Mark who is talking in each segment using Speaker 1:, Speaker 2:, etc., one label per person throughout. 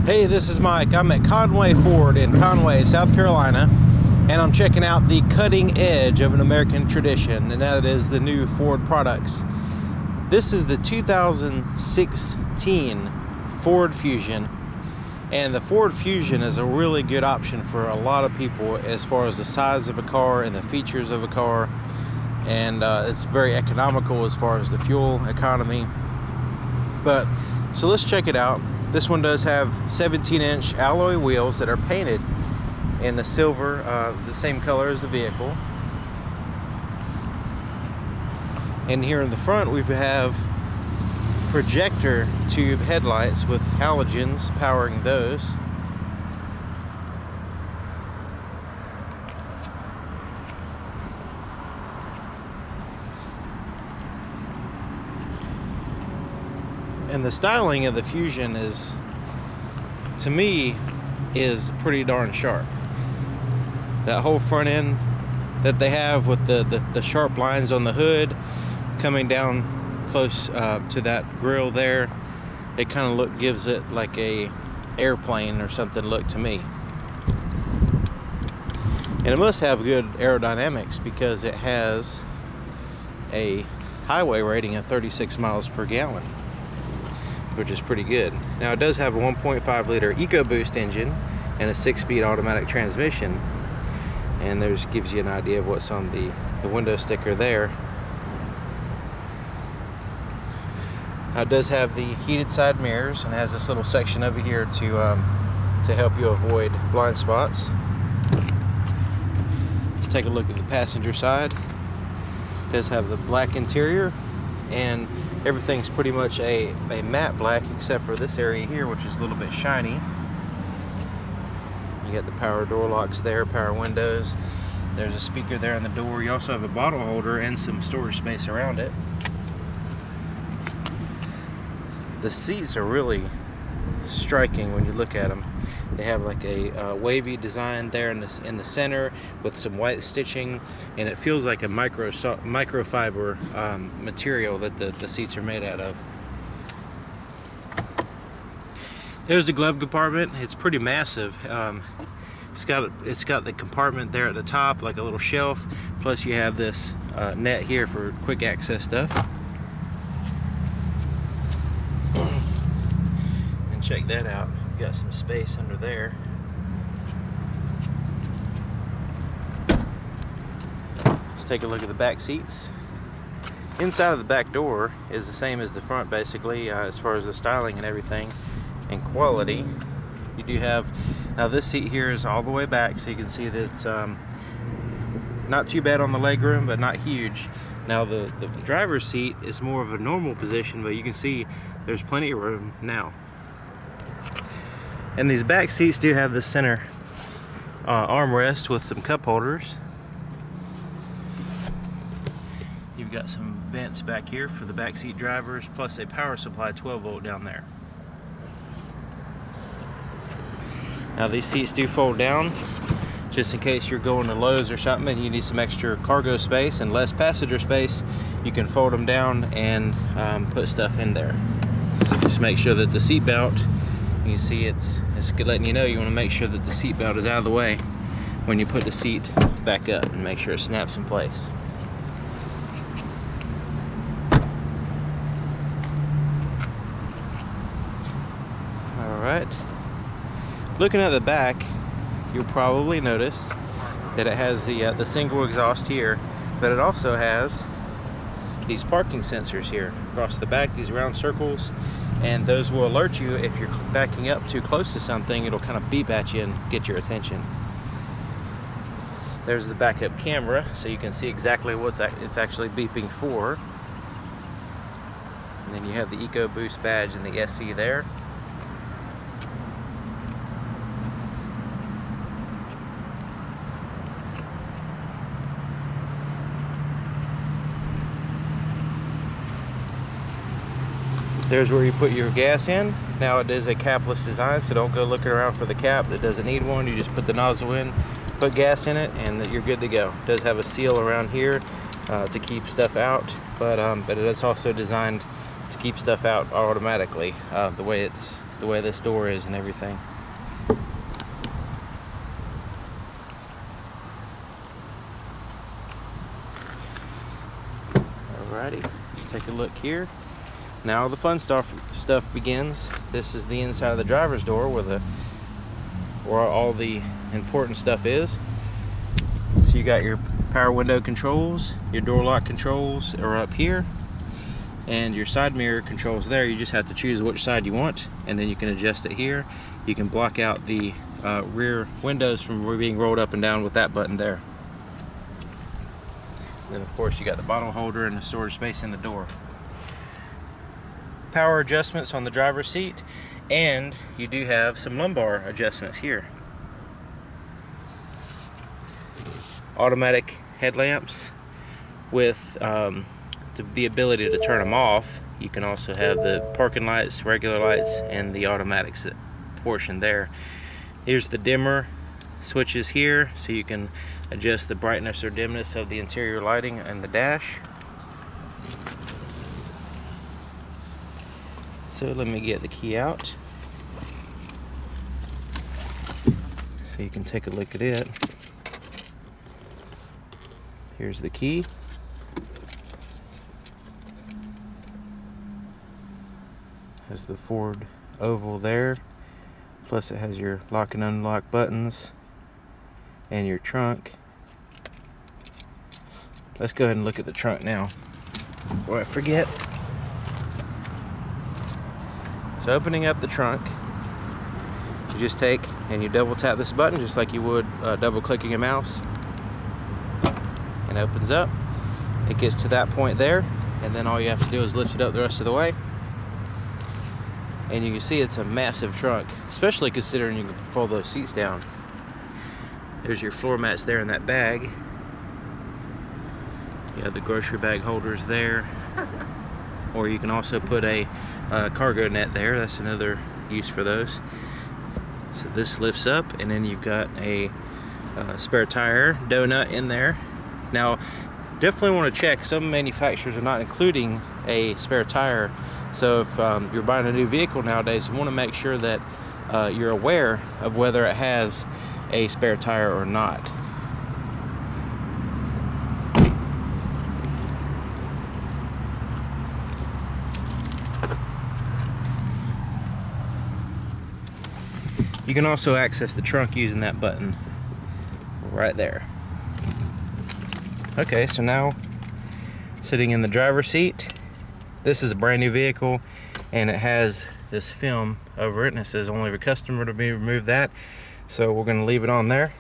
Speaker 1: Hey, this is Mike. I'm at Conway Ford in Conway, South Carolina, and I'm checking out the cutting edge of an American tradition, and that is the new Ford products. This is the 2016 Ford Fusion, and the Ford Fusion is a really good option for a lot of people as far as the size of a car and the features of a car, and it's very economical as far as the fuel economy. So let's check it out. This one does have 17-inch alloy wheels that are painted in the silver, the same color as the vehicle. And here in the front we have projector tube headlights with halogens powering those. And the styling of the Fusion to me, is pretty darn sharp. That whole front end that they have with the sharp lines on the hood coming down close to that grill there, it kind of gives it like a airplane or something look to me. And it must have good aerodynamics because it has a highway rating of 36 miles per gallon, which is pretty good. Now it does have a 1.5 liter EcoBoost engine and a 6-speed automatic transmission, and there's gives you an idea of what's on the window sticker there. Now it does have the heated side mirrors and has this little section over here to help you avoid blind spots. Let's take a look at the passenger side. It does have the black interior, and everything's pretty much a matte black except for this area here, which is a little bit shiny. You got the power door locks there, power windows. There's a speaker there on the door. You also have a bottle holder and some storage space around it. The seats are really striking when you look at them. They have like a wavy design there in the center with some white stitching, and it feels like a microfiber material that the seats are made out of. There's the glove compartment. It's pretty massive. It's got the compartment there at the top, like a little shelf. Plus you have this net here for quick access stuff. And check that out. Got some space under there. Let's take a look at the back seats. Inside of the back door is the same as the front, basically, as far as the styling and everything and quality. You do have, now this seat here is all the way back, so you can see that it's not too bad on the legroom, but not huge. Now the driver's seat is more of a normal position, but you can see there's plenty of room now. And these back seats do have the center armrest with some cup holders. You've got some vents back here for the back seat drivers, plus a power supply 12 volt down there. Now these seats do fold down, just in case you're going to Lowe's or something and you need some extra cargo space and less passenger space. You can fold them down and put stuff in there. Just make sure that the seat belt, you see it's letting you know you want to make sure that the seat belt is out of the way when you put the seat back up, and make sure it snaps in place. Alright, looking at the back, you'll probably notice that it has the single exhaust here, but it also has these parking sensors here across the back, these round circles, and those will alert you if you're backing up too close to something. It'll kind of beep at you and get your attention. There's the backup camera, so you can see exactly what it's actually beeping for. And then you have the EcoBoost badge and the SE there. There's where you put your gas in. Now it is a capless design, so don't go looking around for the cap that doesn't need one. You just put the nozzle in, put gas in it, and you're good to go. It does have a seal around here to keep stuff out, but it is also designed to keep stuff out automatically, the way the way this door is and everything. Alrighty, let's take a look here. Now the fun stuff begins. This is the inside of the driver's door where all the important stuff is. So you got your power window controls, your door lock controls are up here, and your side mirror controls there. You just have to choose which side you want, and then you can adjust it here. You can block out the rear windows from being rolled up and down with that button there. Then of course you got the bottle holder and the storage space in the door. Power adjustments on the driver's seat, and you do have some lumbar adjustments here. Automatic headlamps with the ability to turn them off. You can also have the parking lights, regular lights, and the automatics portion there. Here's the dimmer switches here, so you can adjust the brightness or dimness of the interior lighting and the dash. So let me get the key out so you can take a look at it. Here's the key. Has the Ford oval there, plus it has your lock and unlock buttons and your trunk. Let's go ahead and look at the trunk now before I forget. So opening up the trunk, you just take and you double tap this button just like you would double clicking a mouse. It opens up. It gets to that point there, and then all you have to do is lift it up the rest of the way. And you can see it's a massive trunk, especially considering you can fold those seats down. There's your floor mats there in that bag. You have the grocery bag holders there. Or you can also put a cargo net there. That's another use for those. So this lifts up, and then you've got a spare tire donut in there. Now, definitely want to check. Some manufacturers are not including a spare tire. So if you're buying a new vehicle nowadays, you want to make sure that you're aware of whether it has a spare tire or not. You can also access the trunk using that button right there. Okay, so now sitting in the driver's seat, this is a brand new vehicle, and it has this film over it, and it says only the customer to be remove that. So we're going to leave it on there.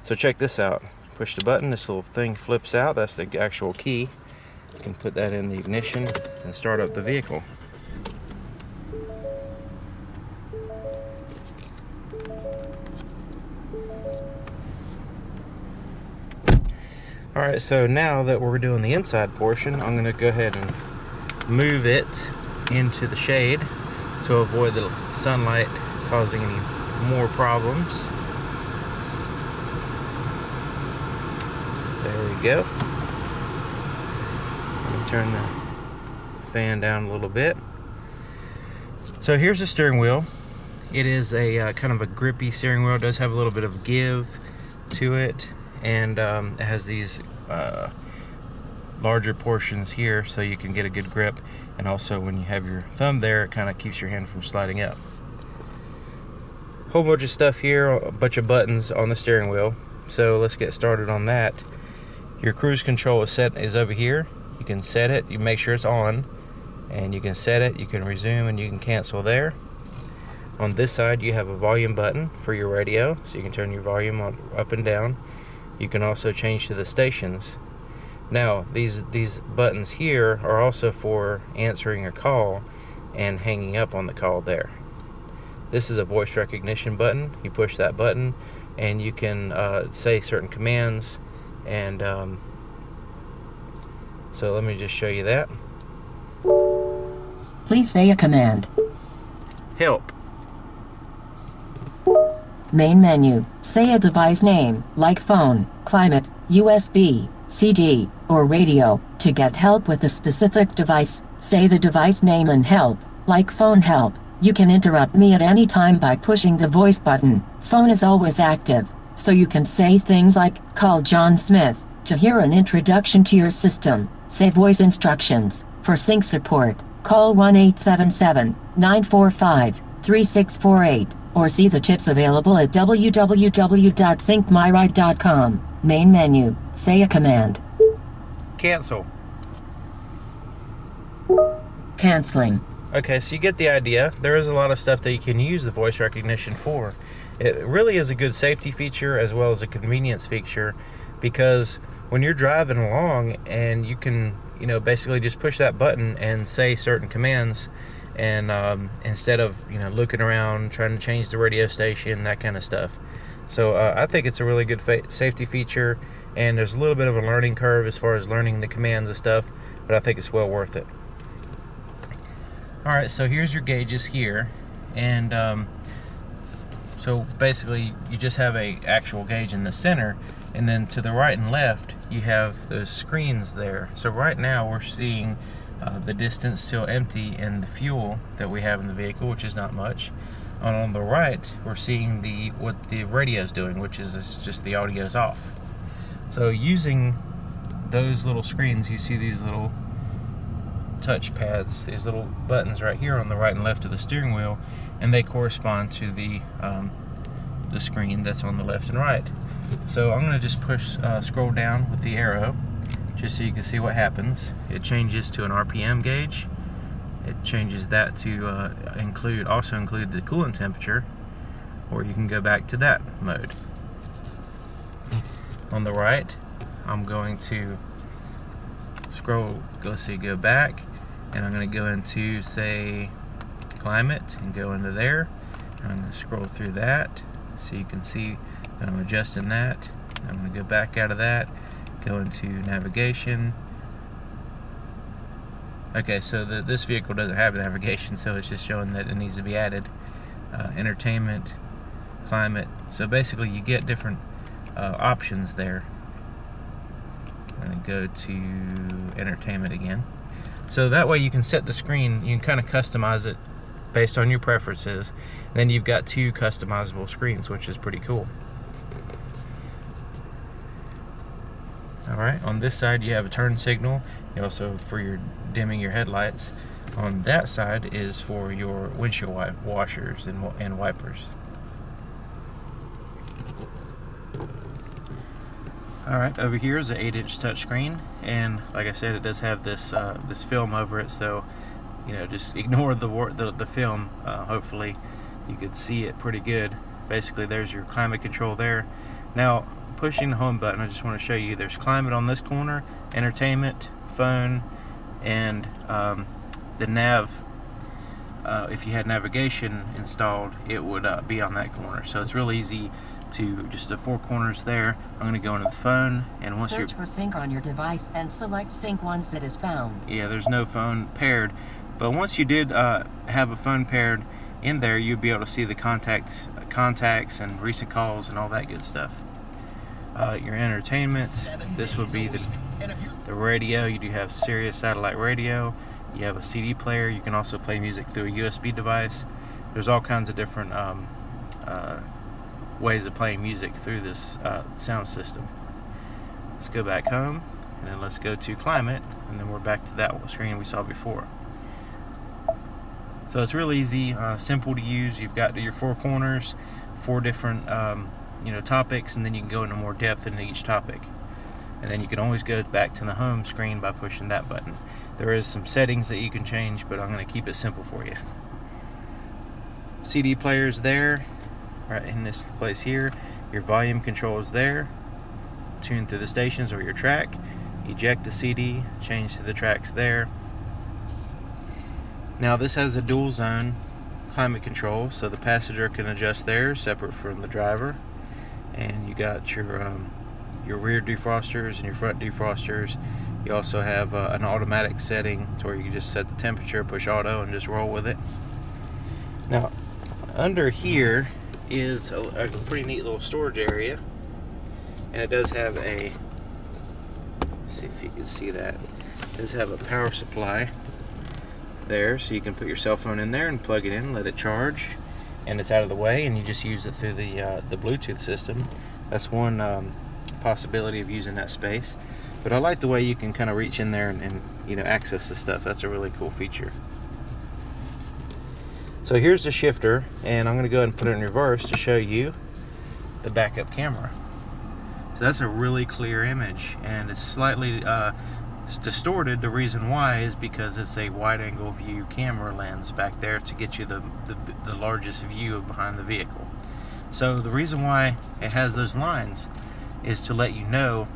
Speaker 1: So check this out. Push the button, this little thing flips out. That's the actual key. You can put that in the ignition and start up the vehicle. Alright, so now that we're doing the inside portion, I'm going to go ahead and move it into the shade to avoid the sunlight causing any more problems. There we go. Let me turn the fan down a little bit. So here's the steering wheel. It is a kind of a grippy steering wheel. It does have a little bit of give to it. And it has these larger portions here so you can get a good grip, and also when you have your thumb there, it kind of keeps your hand from sliding up. Whole bunch of stuff here, a bunch of buttons on the steering wheel. So let's get started on that. Your cruise control is over here. You can set it, you make sure it's on, and you can set it, you can resume, and you can cancel there. On this side you have a volume button for your radio, so you can turn your volume on up and down. You can also change to the stations. Now, these buttons here are also for answering a call and hanging up on the call there. This is a voice recognition button. You push that button and you can say certain commands. And so let me just show you that.
Speaker 2: Please say a command.
Speaker 1: Help.
Speaker 2: Main menu. Say a device name, like phone, climate, USB, CD, or radio. To get help with a specific device, say the device name and help, like phone help, You can interrupt me at any time by pushing the voice button. Phone is always active, so you can say things like, "Call John Smith," to hear an introduction to your system. Say voice instructions. For sync support, call 1-877-945-3648, or see the tips available at www.syncmyride.com. Main menu, say a command.
Speaker 1: Cancel.
Speaker 2: Canceling.
Speaker 1: Okay, so you get the idea. There is a lot of stuff that you can use the voice recognition for. It really is a good safety feature as well as a convenience feature, because when you're driving along and you can, basically just push that button and say certain commands, and instead of, looking around trying to change the radio station, that kind of stuff. So I think it's a really good safety feature, and there's a little bit of a learning curve as far as learning the commands and stuff, but I think it's well worth it. Alright, so here's your gauges here, and so basically you just have a actual gauge in the center, and then to the right and left you have those screens there. So right now we're seeing the distance till empty and the fuel that we have in the vehicle, which is not much. And on the right we're seeing what the radio's doing, which is just the audio's off. So using those little screens, you see these little touch pads, these little buttons right here on the right and left of the steering wheel, and they correspond to the screen that's on the left and right. So I'm going to just scroll down with the arrow just so you can see what happens. It changes to an RPM gauge. It changes that to also include the coolant temperature, or you can go back to that mode. On the right, I'm going to go back, and I'm going to go into, say, climate, and go into there. I'm going to scroll through that so you can see that I'm adjusting that. I'm going to go back out of that, go into navigation. Okay, so this vehicle doesn't have navigation, so it's just showing that it needs to be added. Entertainment, climate. So basically you get different options there. I'm going to go to entertainment again. So that way you can set the screen, you can kind of customize it based on your preferences. And then you've got two customizable screens, which is pretty cool. Alright, on this side you have a turn signal, also for your dimming your headlights. On that side is for your windshield washers and wipers. Alright, over here is an 8-inch touchscreen, and like I said, it does have this this film over it, so just ignore the film. Hopefully you could see it pretty good. Basically there's your climate control there. Now pushing the home button, I just want to show you there's climate on this corner, entertainment, phone, and the nav. If you had navigation installed, it would be on that corner. So it's real easy to just the four corners there. I'm going to go into the phone, and once
Speaker 2: Search for sync on your device and select sync once it is found.
Speaker 1: Yeah, there's no phone paired, but once you did have a phone paired in there, you'd be able to see the contacts and recent calls and all that good stuff. Your entertainment, this would be the radio. You do have Sirius satellite radio. You have a CD player. You can also play music through a USB device. There's all kinds of different ways of playing music through this sound system. Let's go back home, and then let's go to climate, and then we're back to that screen we saw before. So it's real easy, simple to use. You've got your four corners, four different topics, and then you can go into more depth into each topic. And then you can always go back to the home screen by pushing that button. There is some settings that you can change, but I'm going to keep it simple for you. CD player's there, right in this place here. Your volume control is there. Tune through the stations or your track. Eject the CD, change to the tracks there. Now this has a dual zone climate control, so the passenger can adjust there separate from the driver. And you got your rear defrosters and your front defrosters. You also have an automatic setting to where you can just set the temperature, push auto, and just roll with it. Now under here is a pretty neat little storage area, and it does have a, see if you can see that, it does have a power supply there, so you can put your cell phone in there and plug it in, let it charge, and it's out of the way, and you just use it through the Bluetooth system. That's one possibility of using that space. But I like the way you can kind of reach in there and you know, access the stuff. That's a really cool feature. So here's the shifter, and I'm going to go ahead and put it in reverse to show you the backup camera. So that's a really clear image, and it's slightly it's distorted. The reason why is because it's a wide-angle view camera lens back there to get you the largest view of behind the vehicle. So the reason why it has those lines is to let you know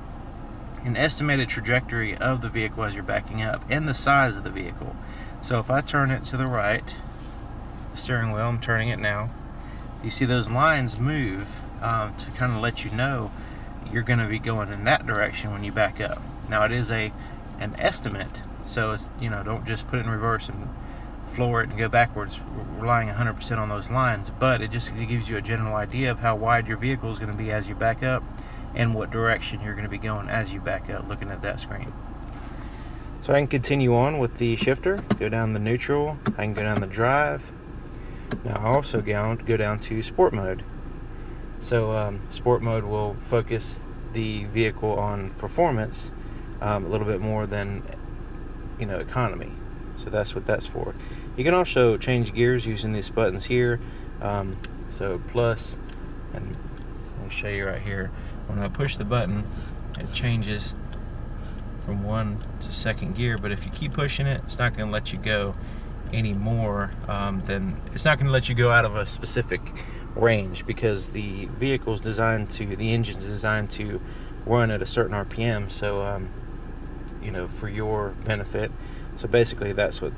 Speaker 1: an estimated trajectory of the vehicle as you're backing up and the size of the vehicle. So if I turn it to the right, the steering wheel, I'm turning it now, you see those lines move to kind of let you know you're going to be going in that direction when you back up. Now it is an estimate, so it's, you know, don't just put it in reverse and floor it and go backwards relying 100% on those lines, but it just gives you a general idea of how wide your vehicle is going to be as you back up and what direction you're going to be going as you back up looking at that screen. So I can continue on with the shifter, go down the neutral, I can go down the drive. Now I also go down to sport mode. So sport mode will focus the vehicle on performance a little bit more than, you know, economy. So that's what that's for. You can also change gears using these buttons here. So plus, and let me show you right here. When I push the button, it changes from 1 to 2nd gear, but if you keep pushing it, it's not going to let you go any more than, it's not going to let you go out of a specific range, because the vehicle's designed to, the engine's designed to run at a certain RPM, so you know, for your benefit. So basically that's what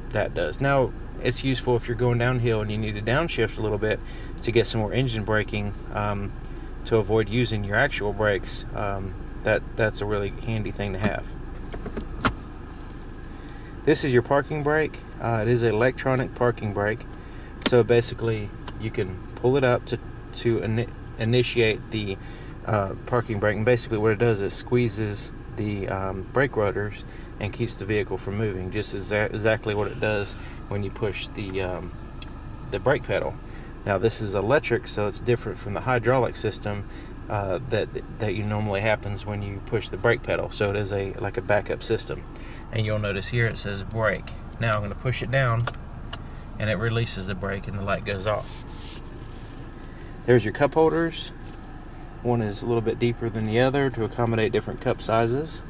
Speaker 1: that does. Now it's useful if you're going downhill and you need to downshift a little bit to get some more engine braking, to avoid using your actual brakes. That's a really handy thing to have. This is your parking brake. It is an electronic parking brake, so basically you can pull it up to initiate the parking brake, and basically what it does is squeezes the brake rotors and keeps the vehicle from moving, just exactly what it does when you push the brake pedal. Now this is electric, so it's different from the hydraulic system that you normally happens when you push the brake pedal. So it is like a backup system, and you'll notice here it says brake. Now I'm going to push it down, and it releases the brake, and the light goes off. There's your cup holders. One is a little bit deeper than the other to accommodate different cup sizes.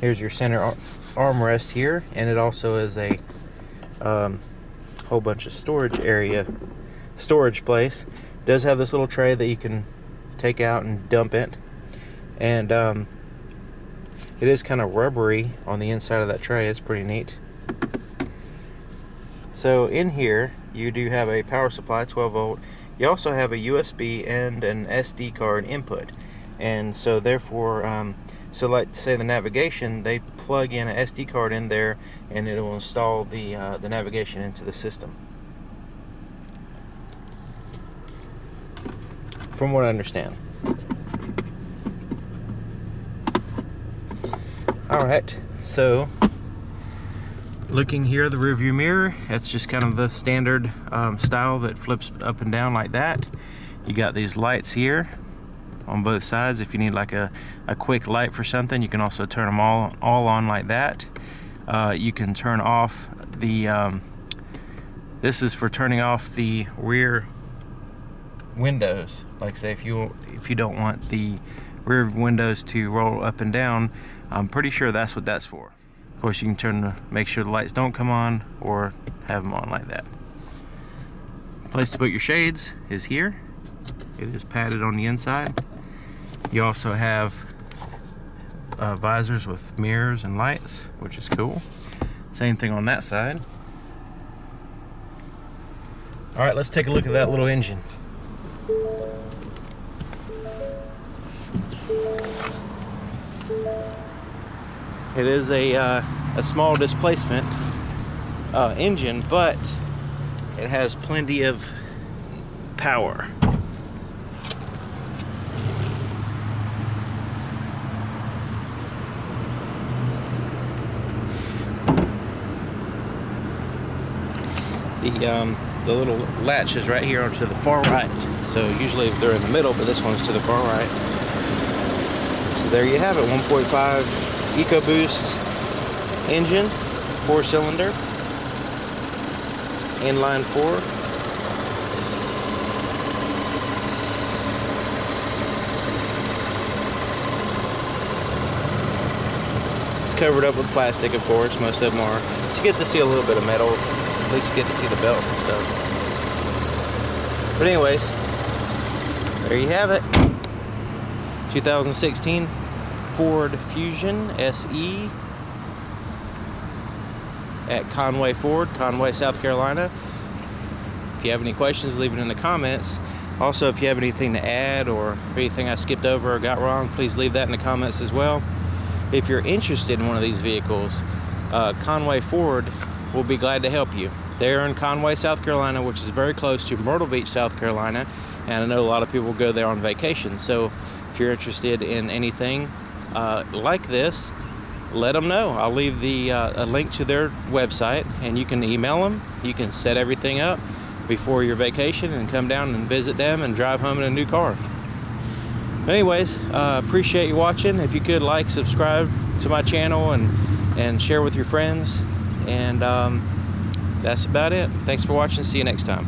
Speaker 1: Here's your center armrest here, and it also is a whole bunch of storage place. It does have this little tray that you can take out and dump it, and it is kind of rubbery on the inside of that tray. It's pretty neat. So in here you do have a power supply, 12 volt. You also have a USB and an SD card input, and so therefore so like say the navigation, they plug in an SD card in there and it will install the navigation into the system, from what I understand. Alright, so looking here, the rear view mirror, that's just kind of the standard style that flips up and down like that. You got these lights here on both sides. If you need like a quick light for something, you can also turn them all on like that. You can turn off the this is for turning off the rear windows. Like say if you don't want the rear windows to roll up and down, I'm pretty sure that's what that's for. Of course, you can make sure the lights don't come on or have them on like that. Place to put your shades is here. It is padded on the inside. You also have visors with mirrors and lights, which is cool. Same thing on that side. All right, let's take a look at that little engine. It is a small displacement engine, but it has plenty of power. the little latch is right here onto the far right. So usually they're in the middle, but this one's to the far right. So there you have it, 1.5 EcoBoost engine, 4-cylinder, inline 4. Covered up with plastic, of course, most of them are. So you get to see a little bit of metal. At least you get to see the belts and stuff. But anyways, there you have it. 2016 Ford Fusion SE at Conway Ford, Conway, South Carolina. If you have any questions, leave it in the comments. Also, if you have anything to add or anything I skipped over or got wrong, please leave that in the comments as well. If you're interested in one of these vehicles, Conway Ford will be glad to help you. They're in Conway, South Carolina, which is very close to Myrtle Beach, South Carolina, and I know a lot of people go there on vacation. So if you're interested in anything like this, let them know. I'll leave a link to their website, and you can email them. You can set everything up before your vacation and come down and visit them and drive home in a new car. But anyways, appreciate you watching. If you could like, subscribe to my channel, and share with your friends. And that's about it. Thanks for watching. See you next time.